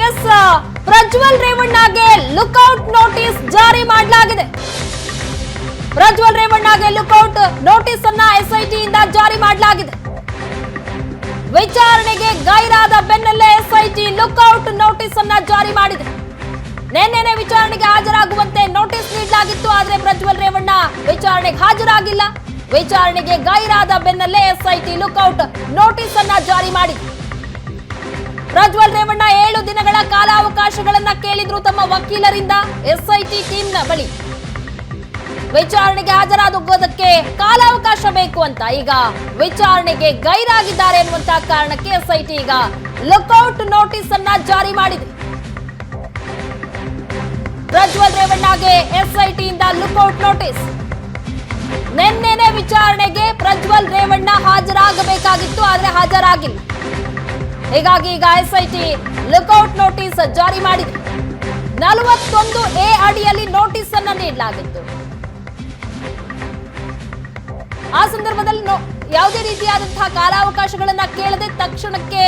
S Prajwal ರೇವಣ್ಣಗೆ lookout notice ಜಾರಿ ಮಾಡಲಾಗಿದೆ. Prajwal ರೇವಣ್ಣಗೆ lookout notice ಅನ್ನ ಎಸ್ಐಟಿ ಇಂದ ಜಾರಿ ಮಾಡಲಾಗಿದೆ. ವಿಚಾರಣೆಗೆ ಗೈರಾದ ಬೆನ್ನಲ್ಲೇ ಎಸ್ಐಟಿ ಲುಕ್ಔಟ್ ನೋಟಿಸ್ ಅನ್ನ ಜಾರಿ ಮಾಡಿದೆ. ನಿನ್ನೆನೆ ವಿಚಾರಣೆಗೆ ಹಾಜರಾಗುವಂತೆ ನೋಟಿಸ್ ನೀಡಲಾಗಿತ್ತು. ಆದರೆ ಪ್ರಜ್ವಲ್ ರೇವಣ್ಣ ವಿಚಾರಣೆಗೆ ಹಾಜರಾಗಿಲ್ಲ. ವಿಚಾರಣೆಗೆ ಗೈರಾದ ಬೆನ್ನಲ್ಲೇ ಎಸ್ಐಟಿ ಲುಕ್ಔಟ್ ನೋಟಿಸ್ ಅನ್ನ ಜಾರಿ ಮಾಡಿದೆ. ಪ್ರಜ್ವಲ್ ರೇವಣ್ಣ 7 ದಿನಗಳ ಕಾಲಾವಕಾಶಗಳನ್ನ ಕೇಳಿದ್ರು ತಮ್ಮ ವಕೀಲರಿಂದ ಎಸ್ಐಟಿ ಟೀಮ್ನ ಬಳಿ. ವಿಚಾರಣೆಗೆ ಹಾಜರಾಗುವುದಕ್ಕೆ ಕಾಲಾವಕಾಶ ಬೇಕು ಅಂತ ಈಗ ವಿಚಾರಣೆಗೆ ಗೈರಾಗಿದ್ದಾರೆ ಎನ್ನುವಂತಹ ಕಾರಣಕ್ಕೆ ಎಸ್ಐಟಿ ಈಗ ಲುಕ್ಔಟ್ ನೋಟಿಸ್ ಅನ್ನ ಜಾರಿ ಮಾಡಿದೆ. ಪ್ರಜ್ವಲ್ ರೇವಣ್ಣಗೆ ಎಸ್ಐಟಿಯಿಂದ ಲುಕ್ಔಟ್ ನೋಟಿಸ್. ನಿನ್ನೆನೆ ವಿಚಾರಣೆಗೆ ಪ್ರಜ್ವಲ್ ರೇವಣ್ಣ ಹಾಜರಾಗಬೇಕಾಗಿತ್ತು, ಆದ್ರೆ ಹಾಜರಾಗಿಲ್ಲ. ಹೀಗಾಗಿ ಈಗ ಎಸ್ಐಟಿ ಲುಕ್ಔಟ್ ನೋಟಿಸ್ ಜಾರಿ ಮಾಡಿದೆ. 41A ಅಡಿಯಲ್ಲಿ ನೋಟಿಸ್ ಅನ್ನ ನೀಡಲಾಗಿತ್ತು. ಆ ಸಂದರ್ಭದಲ್ಲಿ ಯಾವುದೇ ರೀತಿಯಾದಂತಹ ಕಾಲಾವಕಾಶಗಳನ್ನ ಕೇಳದೆ ತಕ್ಷಣಕ್ಕೆ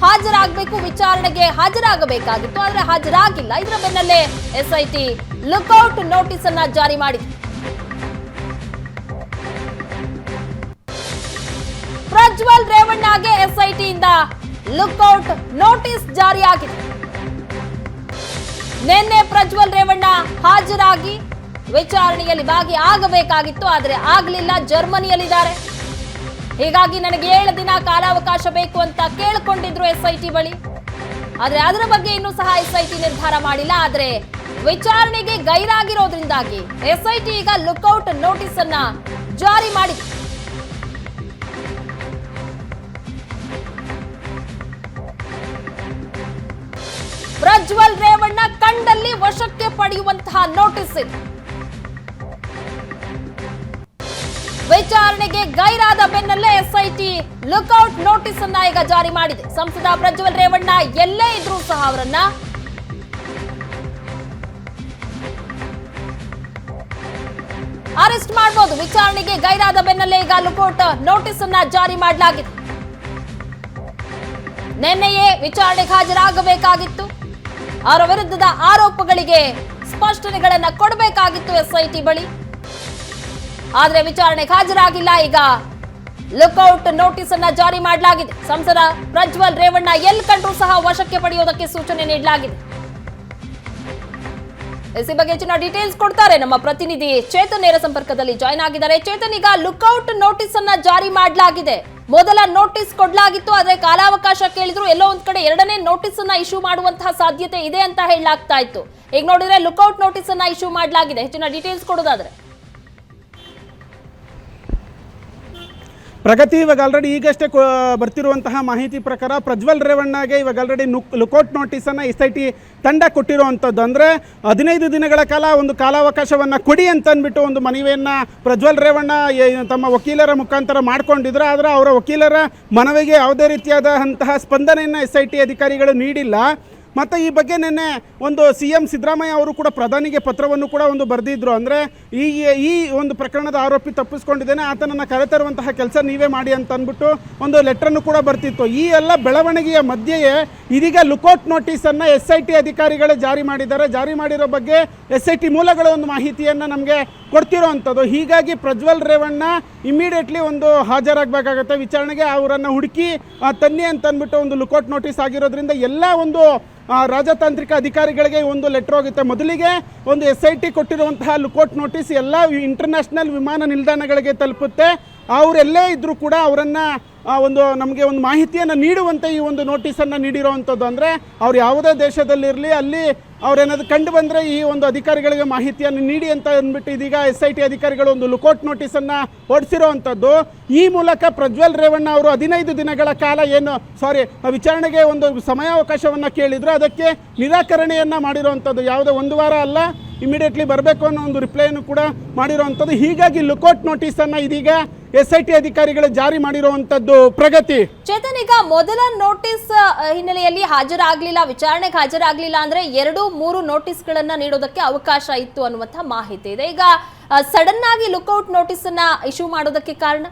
ಹಾಜರಾಗಬೇಕು, ವಿಚಾರಣೆಗೆ ಹಾಜರಾಗಬೇಕಾಗಿತ್ತು, ಆದ್ರೆ ಹಾಜರಾಗಿಲ್ಲ. ಇದರ ಬೆನ್ನಲ್ಲೇ ಎಸ್ಐಟಿ ಲುಕ್ಔಟ್ ನೋಟಿಸ್ ಅನ್ನ ಜಾರಿ ಮಾಡಿದೆ. ಪ್ರಜ್ವಲ್ ರೇವಣ್ಣಗೆ ಎಸ್ಐಟಿಯಿಂದ ಲುಕ್ಔಟ್ ನೋಟಿಸ್ ಜಾರಿಯಾಗಿದೆ. ನಿನ್ನೆ ಪ್ರಜ್ವಲ್ ರೇವಣ್ಣ ಹಾಜರಾಗಿ ವಿಚಾರಣೆಯಲ್ಲಿ ಭಾಗಿಯಾಗಬೇಕಾಗಿತ್ತು, ಆದರೆ ಆಗಲಿಲ್ಲ. ಜರ್ಮನಿಯಲ್ಲಿದ್ದಾರೆ. ಹೀಗಾಗಿ ನನಗೆ 7 ದಿನ ಕಾಲಾವಕಾಶ ಬೇಕು ಅಂತ ಕೇಳಿಕೊಂಡಿದ್ರು ಎಸ್ಐಟಿ ಬಳಿ. ಆದ್ರೆ ಅದರ ಬಗ್ಗೆ ಇನ್ನೂ ಸಹ ಎಸ್ಐಟಿ ನಿರ್ಧಾರ ಮಾಡಿಲ್ಲ. ಆದ್ರೆ ವಿಚಾರಣೆಗೆ ಗೈರಾಗಿರೋದ್ರಿಂದಾಗಿ ಎಸ್ಐಟಿ ಈಗ ಲುಕ್ಔಟ್ ನೋಟಿಸ್ ಅನ್ನ ಜಾರಿ ಮಾಡಿದೆ. ಪ್ರಜ್ವಲ್ ರೇವಣ್ಣ ಕಂಡಲ್ಲಿ ವಶಕ್ಕೆ ಪಡೆಯುವಂತಹ ನೋಟಿಸ್ ಇದೆ. ವಿಚಾರಣೆಗೆ ಗೈರಾದ ಬೆನ್ನಲ್ಲೇ ಎಸ್ಐಟಿ ಲುಕ್ಔಟ್ ನೋಟಿಸ್ ಅನ್ನ ಈಗ ಜಾರಿ ಮಾಡಿದೆ. ಸಂಸದ ಪ್ರಜ್ವಲ್ ರೇವಣ್ಣ ಎಲ್ಲೇ ಇದ್ರೂ ಸಹ ಅವರನ್ನ ಅರೆಸ್ಟ್ ಮಾಡಬಹುದು. ವಿಚಾರಣೆಗೆ ಗೈರಾದ ಬೆನ್ನಲ್ಲೇ ಈಗ ಲುಕ್ಔಟ್ ನೋಟಿಸ್ ಅನ್ನ ಜಾರಿ ಮಾಡಲಾಗಿದೆ. ನಿನ್ನೆಯೇ ವಿಚಾರಣೆಗೆ ಹಾಜರಾಗಬೇಕಾಗಿತ್ತು. ಅವರ ವಿರುದ್ಧದ ಆರೋಪಗಳಿಗೆ ಸ್ಪಷ್ಟನೆಗಳನ್ನ ಕೊಡಬೇಕಾಗಿತ್ತು ಎಸ್ಐಟಿ ಬಳಿ. ಆದ್ರೆ ವಿಚಾರಣೆಗೆ ಹಾಜರಾಗಿಲ್ಲ. ಈಗ ಲುಕ್ಔಟ್ ನೋಟಿಸ್ ಅನ್ನ ಜಾರಿ ಮಾಡಲಾಗಿದೆ. ಸಂಸದ ಪ್ರಜ್ವಲ್ ರೇವಣ್ಣ ಎಲ್ಲಿ ಕಂಡ್ರೂ ಸಹ ವಶಕ್ಕೆ ಪಡೆಯುವುದಕ್ಕೆ ಸೂಚನೆ ನೀಡಲಾಗಿದೆ. ಈ ಬಗ್ಗೆ ಹೆಚ್ಚಿನ ಡೀಟೇಲ್ಸ್ ಕೊಡ್ತಾರೆ ನಮ್ಮ ಪ್ರತಿನಿಧಿ ಚೇತನ್. ನೇರ ಸಂಪರ್ಕದಲ್ಲಿ ಜಾಯ್ನ್ ಆಗಿದ್ದಾರೆ. ಚೇತನ್, ಈಗ ಲುಕ್ಔಟ್ ನೋಟಿಸ್ ಅನ್ನ ಜಾರಿ ಮಾಡಲಾಗಿದೆ. ಮೊದಲ ನೋಟಿಸ್ ಕೊಡ್ಲಾಗಿತ್ತು, ಆದ್ರೆ ಕಾಲಾವಕಾಶ ಕೇಳಿದ್ರು. ಎಲ್ಲೋ ಒಂದ್ ಕಡೆ 2ನೇ ನೋಟಿಸ್ ಅನ್ನ ಇಶ್ಯೂ ಮಾಡುವಂತಹ ಸಾಧ್ಯತೆ ಇದೆ ಅಂತ ಹೇಳಲಾಗ್ತಾ ಇತ್ತು. ಈಗ ನೋಡಿದ್ರೆ ಲುಕ್ಔಟ್ ನೋಟಿಸ್ ಅನ್ನ ಇಶ್ಯೂ ಮಾಡಲಾಗಿದೆ. ಹೆಚ್ಚಿನ ಡೀಟೇಲ್ಸ್ ಕೊಡೋದಾದ್ರೆ ಪ್ರಗತಿ, ಇವಾಗ ಆಲ್ರೆಡಿ ಈಗಷ್ಟೇ ಬರ್ತಿರುವಂತಹ ಮಾಹಿತಿ ಪ್ರಕಾರ ಪ್ರಜ್ವಲ್ ರೇವಣ್ಣಗೆ ಇವಾಗ ಆಲ್ರೆಡಿ ಲುಕ್ಔಟ್ ನೋಟಿಸನ್ನು ಎಸ್ಐಟಿ ತಂಡ ಕೊಟ್ಟಿರುವಂಥದ್ದು. ಅಂದರೆ 15 ದಿನಗಳ ಕಾಲ ಒಂದು ಕಾಲಾವಕಾಶವನ್ನು ಕೊಡಿ ಅಂತ ಅಂದ್ಬಿಟ್ಟು ಒಂದು ಮನವಿಯನ್ನು ಪ್ರಜ್ವಲ್ ರೇವಣ್ಣ ತಮ್ಮ ವಕೀಲರ ಮುಖಾಂತರ ಮಾಡ್ಕೊಂಡಿದ್ರು. ಆದರೆ ಅವರ ವಕೀಲರ ಮನವಿಗೆ ಯಾವುದೇ ರೀತಿಯಾದಂತಹ ಸ್ಪಂದನೆಯನ್ನು ಎಸ್ಐಟಿ ಅಧಿಕಾರಿಗಳು ನೀಡಿಲ್ಲ. ಮತ್ತು ಈ ಬಗ್ಗೆ ನಿನ್ನೆ ಒಂದು CM ಸಿದ್ದರಾಮಯ್ಯ ಅವರು ಕೂಡ ಪ್ರಧಾನಿಗೆ ಪತ್ರವನ್ನು ಕೂಡ ಒಂದು ಬರೆದಿದ್ರು. ಅಂದರೆ ಈ ಒಂದು ಪ್ರಕರಣದ ಆರೋಪಿ ತಪ್ಪಿಸ್ಕೊಂಡಿದ್ದೇನೆ, ಆತನನ್ನು ಕರೆತರುವಂತಹ ಕೆಲಸ ನೀವೇ ಮಾಡಿ ಅಂತ ಅಂದ್ಬಿಟ್ಟು ಒಂದು ಲೆಟ್ರನ್ನು ಕೂಡ ಬರ್ತಿತ್ತು. ಈ ಎಲ್ಲ ಬೆಳವಣಿಗೆಯ ಮಧ್ಯೆಯೇ ಇದೀಗ ಲುಕ್ಔಟ್ ನೋಟಿಸನ್ನು SIT ಅಧಿಕಾರಿಗಳು ಜಾರಿ ಮಾಡಿದ್ದಾರೆ. ಜಾರಿ ಮಾಡಿರೋ ಬಗ್ಗೆ SIT ಮೂಲಗಳ ಒಂದು ಮಾಹಿತಿಯನ್ನು ನಮಗೆ ಕೊಡ್ತಿರೋ ಅಂಥದ್ದು. ಹೀಗಾಗಿ ಪ್ರಜ್ವಲ್ ರೇವಣ್ಣ ಇಮಿಡಿಯೇಟ್ಲಿ ಒಂದು ಹಾಜರಾಗಬೇಕಾಗತ್ತೆ ವಿಚಾರಣೆಗೆ. ಅವರನ್ನು ಹುಡುಕಿ ತನ್ನಿ ಅಂತ ಅಂದ್ಬಿಟ್ಟು ಒಂದು ಲುಕ್ಔಟ್ ನೋಟಿಸ್ ಆಗಿರೋದ್ರಿಂದ ಎಲ್ಲ ಒಂದು ರಾಜತಾಂತ್ರಿಕ ಅಧಿಕಾರಿಗಳಿಗೆ ಒಂದು ಲೆಟರ್ ಹೋಗುತ್ತೆ. ಮೊದಲಿಗೆ ಒಂದು SIT ಕೊಟ್ಟಿರುವಂತಹ ಲುಕ್ಔಟ್ ನೋಟಿಸ್ ಎಲ್ಲ ಇಂಟರ್ನ್ಯಾಷನಲ್ ವಿಮಾನ ನಿಲ್ದಾಣಗಳಿಗೆ ತಲುಪುತ್ತೆ. ಅವರೆಲ್ಲೇ ಇದ್ದರೂ ಕೂಡ ಅವರನ್ನು ಒಂದು ನಮಗೆ ಒಂದು ಮಾಹಿತಿಯನ್ನು ನೀಡುವಂತೆ ಈ ಒಂದು ನೋಟಿಸನ್ನು ನೀಡಿರೋವಂಥದ್ದು. ಅಂದರೆ ಅವ್ರು ಯಾವುದೇ ದೇಶದಲ್ಲಿರಲಿ ಅಲ್ಲಿ ಅವ್ರೇನಾದ್ರು ಕಂಡು ಬಂದರೆ ಈ ಒಂದು ಅಧಿಕಾರಿಗಳಿಗೆ ಮಾಹಿತಿಯನ್ನು ನೀಡಿ ಅಂತ ಅಂದ್ಬಿಟ್ಟು ಇದೀಗ SIT ಅಧಿಕಾರಿಗಳು ಒಂದು ಲುಕ್ಔಟ್ ನೋಟಿಸನ್ನು ಹೊರಡಿಸಿರೋ ಅಂಥದ್ದು. ಈ ಮೂಲಕ ಪ್ರಜ್ವಲ್ ರೇವಣ್ಣ ಅವರು 15 ದಿನಗಳ ಕಾಲ ವಿಚಾರಣೆಗೆ ಒಂದು ಸಮಯಾವಕಾಶವನ್ನು ಕೇಳಿದ್ರು. ಅದಕ್ಕೆ ನಿರಾಕರಣೆಯನ್ನು ಮಾಡಿರೋವಂಥದ್ದು. ಯಾವುದೇ 1 ವಾರ ಅಲ್ಲ, ಇಮಿಡಿಯೇಟ್ಲಿ ಬರಬೇಕು ಅನ್ನೋ ಒಂದು ರಿಪ್ಲೈಯನ್ನು ಕೂಡ ಮಾಡಿರೋವಂಥದ್ದು. ಹೀಗಾಗಿ ಲುಕ್ಔಟ್ ನೋಟಿಸನ್ನು ಇದೀಗ SIT ಅಧಿಕಾರಿಗಳು ಜಾರಿ ಮಾಡಿರುವಂತದ್ದು. ಪ್ರಗತಿ, ಚೇತನ್, ಈಗ ಮೊದಲ ನೋಟಿಸ್ ಹಿನ್ನೆಲೆಯಲ್ಲಿ ಹಾಜರಾಗಲಿಲ್ಲ, ವಿಚಾರಣೆಗೆ ಹಾಜರಾಗಲಿಲ್ಲ ಅಂದ್ರೆ 2-3 ನೋಟಿಸ್ಗಳನ್ನ ನೀಡೋದಕ್ಕೆ ಅವಕಾಶ ಇತ್ತು ಅನ್ನುವಂತ ಮಾಹಿತಿ ಇದೆ. ಈಗ ಸಡನ್ ಆಗಿ ಲುಕ್ಔಟ್ ನೋಟಿಸ್ ಅನ್ನ ಇಶ್ಯೂ ಮಾಡೋದಕ್ಕೆ ಕಾರಣ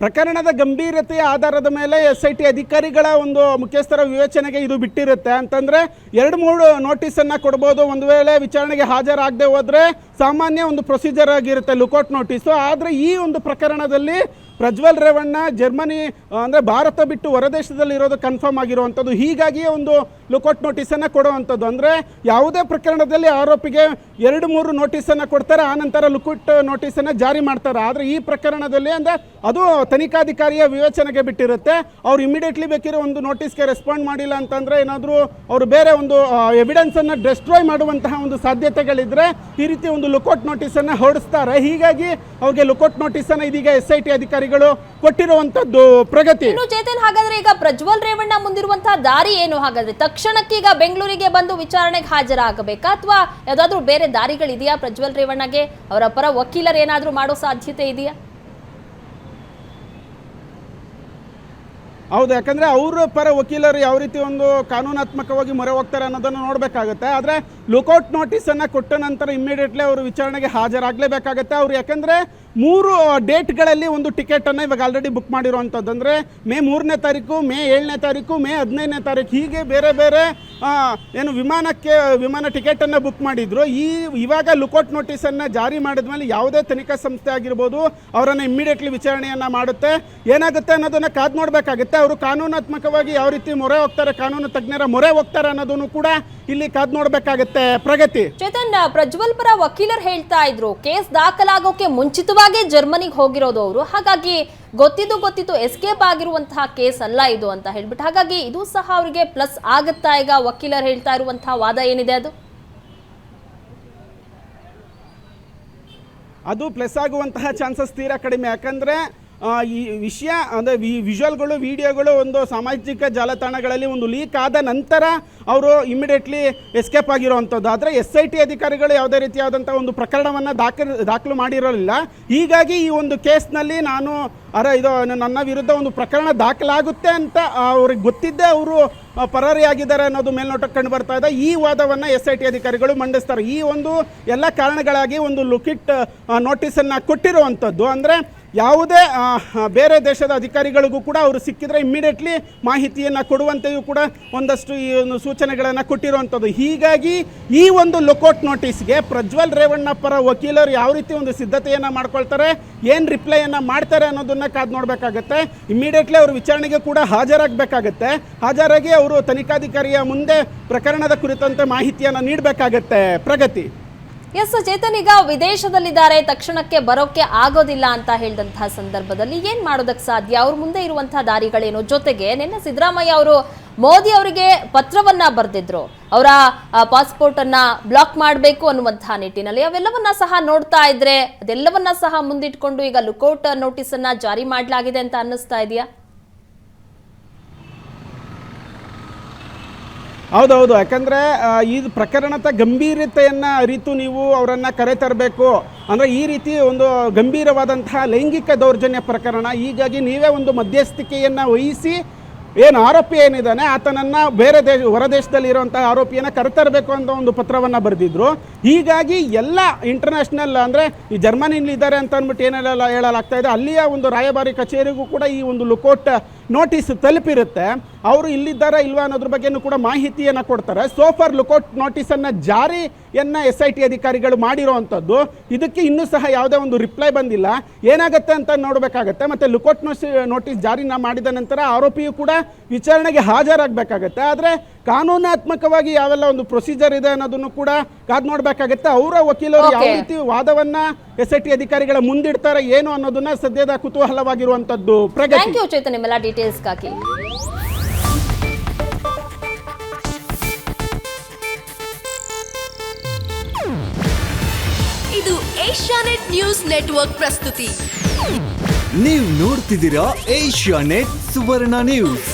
ಪ್ರಕರಣದ ಗಂಭೀರತೆಯ ಆಧಾರದ ಮೇಲೆ SIT ಅಧಿಕಾರಿಗಳ ಒಂದು ಮುಖ್ಯಸ್ಥರ ವಿವೇಚನೆಗೆ ಇದು ಬಿಟ್ಟಿರುತ್ತೆ. ಅಂತಂದರೆ 2-3 ನೋಟಿಸನ್ನು ಕೊಡ್ಬೋದು. ಒಂದು ವೇಳೆ ವಿಚಾರಣೆಗೆ ಹಾಜರಾಗದೆ ಹೋದರೆ ಸಾಮಾನ್ಯ ಒಂದು ಪ್ರೊಸೀಜರ್ ಆಗಿರುತ್ತೆ ಲುಕೌಟ್ ನೋಟಿಸು. ಆದರೆ ಈ ಒಂದು ಪ್ರಕರಣದಲ್ಲಿ ಪ್ರಜ್ವಲ್ ರೇವಣ್ಣ ಜರ್ಮನಿ ಅಂದರೆ ಭಾರತ ಬಿಟ್ಟು ಹೊರದೇಶದಲ್ಲಿ ಇರೋದು ಕನ್ಫರ್ಮ್ ಆಗಿರುವಂಥದ್ದು. ಹೀಗಾಗಿಯೇ ಒಂದು ಲುಕೌಟ್ ನೋಟಿಸನ್ನು ಕೊಡುವಂಥದ್ದು. ಅಂದರೆ ಯಾವುದೇ ಪ್ರಕರಣದಲ್ಲಿ ಆರೋಪಿಗೆ 2-3 ನೋಟಿಸನ್ನು ಕೊಡ್ತಾರೆ, ಆನಂತರ ಲುಕೌಟ್ ನೋಟಿಸನ್ನು ಜಾರಿ ಮಾಡ್ತಾರೆ. ಆದರೆ ಈ ಪ್ರಕರಣದಲ್ಲಿ ಅಂದರೆ ಅದು ತನಿಖಾಧಿಕಾರಿಯ ವಿವೇಚನೆಗೆ ಬಿಟ್ಟಿರುತ್ತೆ. ಅವ್ರು ಇಮಿಡಿಯೇಟ್ಲಿ ಬೇಕಿರೋ ಒಂದು ನೋಟಿಸ್ಗೆ ರೆಸ್ಪಾಂಡ್ ಮಾಡಿಲ್ಲ ಅಂತಂದರೆ ಏನಾದರೂ ಅವರು ಬೇರೆ ಒಂದು ಎವಿಡೆನ್ಸನ್ನು ಡೆಸ್ಟ್ರಾಯ್ ಮಾಡುವಂತಹ ಒಂದು ಸಾಧ್ಯತೆಗಳಿದ್ದರೆ ಈ ರೀತಿ ಒಂದು ಲುಕೌಟ್ ನೋಟಿಸನ್ನು ಹೊರಡಿಸ್ತಾರೆ. ಹೀಗಾಗಿ ಅವ್ರಿಗೆ ಲುಕೌಟ್ ನೋಟಿಸನ್ನು ಇದೀಗ SIT ಅಧಿಕಾರಿಗಳು ಕೊಟ್ಟಿರುವಂತದ್ದು. ಪ್ರಗತಿ ಚೇತನ್, ಹಾಗಾದ್ರೆ ಈಗ ಪ್ರಜ್ವಲ್ ರೇವಣ್ಣ ಮುಂದಿರುವಂತಹ ದಾರಿ ಏನು? ಹಾಗಾದ್ರೆ ತಕ್ಷಣಕ್ಕೆ ಈಗ ಬೆಂಗಳೂರಿಗೆ ಬಂದು ವಿಚಾರಣೆಗೆ ಹಾಜರಾಗಬೇಕಾ ಅಥವಾ ಯಾವ್ದಾದ್ರು ಬೇರೆ ದಾರಿಗಳಿದೆಯಾ ಪ್ರಜ್ವಲ್ ರೇವಣ್ಣಗೆ? ಅವರ ಪರ ವಕೀಲರು ಏನಾದ್ರೂ ಮಾಡೋ ಸಾಧ್ಯತೆ ಇದೆಯಾ? ಹೌದು, ಯಾಕಂದರೆ ಅವರ ಪರ ವಕೀಲರು ಯಾವ ರೀತಿ ಒಂದು ಕಾನೂನಾತ್ಮಕವಾಗಿ ಮೊರೆ ಹೋಗ್ತಾರೆ ಅನ್ನೋದನ್ನು ನೋಡಬೇಕಾಗುತ್ತೆ. ಆದರೆ ಲುಕೌಟ್ ನೋಟಿಸನ್ನು ಕೊಟ್ಟ ನಂತರ ಇಮ್ಮಿಡಿಯೇಟ್ಲಿ ಅವರು ವಿಚಾರಣೆಗೆ ಹಾಜರಾಗಲೇಬೇಕಾಗತ್ತೆ. ಅವರು ಯಾಕಂದರೆ 3 ಡೇಟ್ಗಳಲ್ಲಿ ಒಂದು ಟಿಕೆಟನ್ನು ಇವಾಗ ಆಲ್ರೆಡಿ ಬುಕ್ ಮಾಡಿರುವಂಥದ್ದು. ಅಂದರೆ ಮೇ 3ನೇ ತಾರೀಕು, ಮೇ 7ನೇ ತಾರೀಕು, ಮೇ 15ನೇ ತಾರೀಕು, ಹೀಗೆ ಬೇರೆ ಬೇರೆ ಏನು ವಿಮಾನ ಟಿಕೆಟನ್ನು ಬುಕ್ ಮಾಡಿದ್ರು. ಇವಾಗ ಲುಕೌಟ್ ನೋಟಿಸನ್ನು ಜಾರಿ ಮಾಡಿದ ಮೇಲೆ ಯಾವುದೇ ತನಿಖಾ ಸಂಸ್ಥೆ ಆಗಿರ್ಬೋದು ಅವರನ್ನು ಇಮ್ಮಿಡಿಯೇಟ್ಲಿ ವಿಚಾರಣೆಯನ್ನು ಮಾಡುತ್ತೆ. ಏನಾಗುತ್ತೆ ಅನ್ನೋದನ್ನು ಕಾದು ನೋಡಬೇಕಾಗುತ್ತೆ. ಅವರು ಕಾನೂನಾತ್ಮಕವಾಗಿ ಯಾವ ರೀತಿ ಮೊರೆ ಹೋಗ್ತಾರೆ, ಕಾನೂನು ತಜ್ಞರ ಮೊರೆ ಹೋಗ್ತಾರೆ ಅನ್ನೋದನ್ನು ಕೂಡ ಇಲ್ಲಿ ಕಾದು ನೋಡಬೇಕಾಗುತ್ತೆ. ಪ್ರಗತಿ ಚೇತನ್, ಪ್ರಜ್ವಲ್ ಪರ ವಕೀಲರು ಹೇಳ್ತಾ ಇದ್ರು ಕೇಸ್ ದಾಖಲಾಗೋಕೆ ಮುಂಚಿತವಾಗೇ ಜರ್ಮನಿಗೆ ಹೋಗಿರೋದು ಅವರು. ಹಾಗಾಗಿ ಗೊತ್ತಿದ್ದು ಎಸ್ಕೇಪ್ ಆಗಿರುವಂತಹ ಕೇಸ್ ಅಲ್ಲ ಇದು ಅಂತ ಹೇಳ್ಬಿಟ್ಟು, ಹಾಗಾಗಿ ಇದು ಸಹ ಅವರಿಗೆ ಪ್ಲಸ್ ಆಗುತ್ತಾ? ಈಗ ವಕೀಲರು ಹೇಳ್ತಾ ಇರುವಂತಹ ವಾದ ಏನಿದೆ ಅದು ಪ್ಲಸ್ ಆಗುವಂತಹ ಚಾನ್ಸಸ್ ತೀರಾ ಕಡಿಮೆ. ಯಾಕಂದರೆ ಈ ವಿಷಯ ಅಂದರೆ ವಿಜುವಲ್ಗಳು, ವಿಡಿಯೋಗಳು ಒಂದು ಸಾಮಾಜಿಕ ಜಾಲತಾಣಗಳಲ್ಲಿ ಒಂದು ಲೀಕ್ ಆದ ನಂತರ ಅವರು ಇಮಿಡಿಯೇಟ್ಲಿ ಎಸ್ಕೇಪ್ ಆಗಿರುವಂಥದ್ದು. ಆದರೆ SIT ಅಧಿಕಾರಿಗಳು ಯಾವುದೇ ರೀತಿಯಾದಂಥ ಒಂದು ಪ್ರಕರಣವನ್ನು ದಾಖಲು ಮಾಡಿರೋಲ್ಲ. ಹೀಗಾಗಿ ಈ ಒಂದು ಕೇಸ್ನಲ್ಲಿ ಇದು ನನ್ನ ವಿರುದ್ಧ ಒಂದು ಪ್ರಕರಣ ದಾಖಲಾಗುತ್ತೆ ಅಂತ ಅವ್ರಿಗೆ ಗೊತ್ತಿದ್ದೇ ಅವರು ಪರಾರಿಯಾಗಿದ್ದಾರೆ ಅನ್ನೋದು ಮೇಲ್ನೋಟಕ್ಕೆ ಕಂಡು ಬರ್ತಾ ಇದೆ. ಈ ವಾದವನ್ನು SIT ಅಧಿಕಾರಿಗಳು ಮಂಡಿಸ್ತಾರೆ. ಈ ಒಂದು ಎಲ್ಲ ಕಾರಣಗಳಾಗಿ ಒಂದು ಲುಕಿಟ್ ನೋಟಿಸನ್ನು ಕೊಟ್ಟಿರುವಂಥದ್ದು. ಅಂದರೆ ಯಾವುದೇ ಬೇರೆ ದೇಶದ ಅಧಿಕಾರಿಗಳಿಗೂ ಕೂಡ ಅವರು ಸಿಕ್ಕಿದ್ರೆ ಇಮ್ಮಿಡಿಯೇಟ್ಲಿ ಮಾಹಿತಿಯನ್ನು ಕೊಡುವಂತೆಯೂ ಕೂಡ ಒಂದಷ್ಟು ಈ ಒಂದು ಸೂಚನೆಗಳನ್ನು ಕೊಟ್ಟಿರುವಂಥದ್ದು. ಹೀಗಾಗಿ ಈ ಒಂದು ಲುಕೌಟ್ ನೋಟಿಸ್ಗೆ ಪ್ರಜ್ವಲ್ ರೇವಣ್ಣ ಪರ ವಕೀಲರು ಯಾವ ರೀತಿ ಒಂದು ಸಿದ್ಧತೆಯನ್ನು ಮಾಡ್ಕೊಳ್ತಾರೆ, ಏನು ರಿಪ್ಲೈಯನ್ನು ಮಾಡ್ತಾರೆ ಅನ್ನೋದನ್ನು ಕಾದು ನೋಡಬೇಕಾಗತ್ತೆ. ಇಮ್ಮಿಡಿಯೇಟ್ಲಿ ಅವರು ವಿಚಾರಣೆಗೆ ಕೂಡ ಹಾಜರಾಗಬೇಕಾಗತ್ತೆ. ಹಾಜರಾಗಿ ಅವರು ತನಿಖಾಧಿಕಾರಿಯ ಮುಂದೆ ಪ್ರಕರಣದ ಕುರಿತಂತೆ ಮಾಹಿತಿಯನ್ನು ನೀಡಬೇಕಾಗತ್ತೆ. ಪ್ರಗತಿ ಎಸ್ ಚೇತನ್, ಈಗ ವಿದೇಶದಲ್ಲಿದ್ದಾರೆ, ತಕ್ಷಣಕ್ಕೆ ಬರೋಕೆ ಆಗೋದಿಲ್ಲ ಅಂತ ಹೇಳಿದಂತಹ ಸಂದರ್ಭದಲ್ಲಿ ಏನ್ ಮಾಡೋದಕ್ಕೆ ಸಾಧ್ಯ? ಅವ್ರ ಮುಂದೆ ಇರುವಂತಹ ದಾರಿಗಳೇನು? ಜೊತೆಗೆ ನಿನ್ನೆ ಸಿದ್ದರಾಮಯ್ಯ ಅವರು ಮೋದಿ ಅವರಿಗೆ ಪತ್ರವನ್ನ ಬರೆದಿದ್ರು, ಅವರ ಪಾಸ್ಪೋರ್ಟ್ ಅನ್ನ ಬ್ಲಾಕ್ ಮಾಡಬೇಕು ಅನ್ನುವಂತಹ ನಿಟ್ಟಿನಲ್ಲಿ. ಅವೆಲ್ಲವನ್ನ ಸಹ ನೋಡ್ತಾ ಇದ್ರೆ ಅದೆಲ್ಲವನ್ನ ಸಹ ಮುಂದಿಟ್ಕೊಂಡು ಈಗ ಲುಕೌಟ್ ನೋಟಿಸ್ ಅನ್ನ ಜಾರಿ ಮಾಡಲಾಗಿದೆ ಅಂತ ಅನ್ನಿಸ್ತಾ ಇದೆಯಾ? ಹೌದೌದು, ಯಾಕಂದರೆ ಈ ಪ್ರಕರಣದ ಗಂಭೀರತೆಯನ್ನು ಅರಿತು ನೀವು ಅವರನ್ನು ಕರೆತರಬೇಕು. ಅಂದರೆ ಈ ರೀತಿ ಒಂದು ಗಂಭೀರವಾದಂತಹ ಲೈಂಗಿಕ ದೌರ್ಜನ್ಯ ಪ್ರಕರಣ. ಹೀಗಾಗಿ ನೀವೇ ಒಂದು ಮಧ್ಯಸ್ಥಿಕೆಯನ್ನು ವಹಿಸಿ ಏನು ಆರೋಪಿ ಏನಿದ್ದಾನೆ ಆತನನ್ನು ಹೊರ ದೇಶದಲ್ಲಿ ಇರುವಂತಹ ಆರೋಪಿಯನ್ನು ಕರೆತರಬೇಕು ಅಂತ ಒಂದು ಪತ್ರವನ್ನು ಬರೆದಿದ್ರು. ಹೀಗಾಗಿ ಎಲ್ಲ ಇಂಟರ್ನ್ಯಾಷನಲ್ ಅಂದರೆ ಈ ಜರ್ಮನಿಲಿದ್ದಾರೆ ಅಂತ ಅಂದ್ಬಿಟ್ಟು ಏನೆಲ್ಲ ಹೇಳಲಾಗ್ತಾ ಇದೆ, ಅಲ್ಲಿಯ ಒಂದು ರಾಯಭಾರಿ ಕಚೇರಿಗೂ ಕೂಡ ಈ ಒಂದು ಲುಕೌಟ್ ನೋಟಿಸ್ ತಲುಪಿರುತ್ತೆ. ಅವರು ಇಲ್ಲಿದ್ದಾರಾ ಇಲ್ವಾ ಅನ್ನೋದ್ರ ಬಗ್ಗೆನೂ ಕೂಡ ಮಾಹಿತಿಯನ್ನು ಕೊಡ್ತಾರೆ. ಸೋಫಾರ್ ಲುಕೌಟ್ ನೋಟಿಸನ್ನು ಜಾರಿಯನ್ನು SIT ಅಧಿಕಾರಿಗಳು ಮಾಡಿರೋವಂಥದ್ದು. ಇದಕ್ಕೆ ಇನ್ನೂ ಸಹ ಯಾವುದೇ ಒಂದು ರಿಪ್ಲೈ ಬಂದಿಲ್ಲ. ಏನಾಗುತ್ತೆ ಅಂತ ನೋಡಬೇಕಾಗತ್ತೆ. ಮತ್ತು ಲುಕೌಟ್ ನೋಟಿಸ್ ಜಾರಿನ ಮಾಡಿದ ನಂತರ ಆರೋಪಿಯು ಕೂಡ ವಿಚಾರಣೆಗೆ ಹಾಜರಾಗಬೇಕಾಗತ್ತೆ. ಆದರೆ ಕಾನೂನಾತ್ಮಕವಾಗಿ ಯಾವೆಲ್ಲ ಒಂದು ಪ್ರೊಸೀಜರ್ ಇದೆ ಅನ್ನೋದನ್ನು ಕೂಡ ಕಾದು ನೋಡಬೇಕಾಗತ್ತೆ. ಅವರ ವಕೀಲರು ಯಾವ ರೀತಿ ವಾದವನ್ನು SIT ಅಧಿಕಾರಿಗಳ ಮುಂದಿಡ್ತಾರೆ ಏನು ಅನ್ನೋದನ್ನ ಸದ್ಯದ ಕುತೂಹಲವಾಗಿರುವಂಥದ್ದು. ಥ್ಯಾಂಕ್ ಯು ಚೇತನ್, ನಿಮ್ಮೆಲ್ಲ ಡೀಟೇಲ್ಸ್ಗಾಗಿ. ಇದು ಏಷ್ಯಾನೆಟ್ ನ್ಯೂಸ್ ನೆಟ್ವರ್ಕ್ ಪ್ರಸ್ತುತಿ. ನೀವು ನೋಡ್ತಿದ್ದೀರಾ ಏಷ್ಯಾನೆಟ್ ಸುವರ್ಣ ನ್ಯೂಸ್.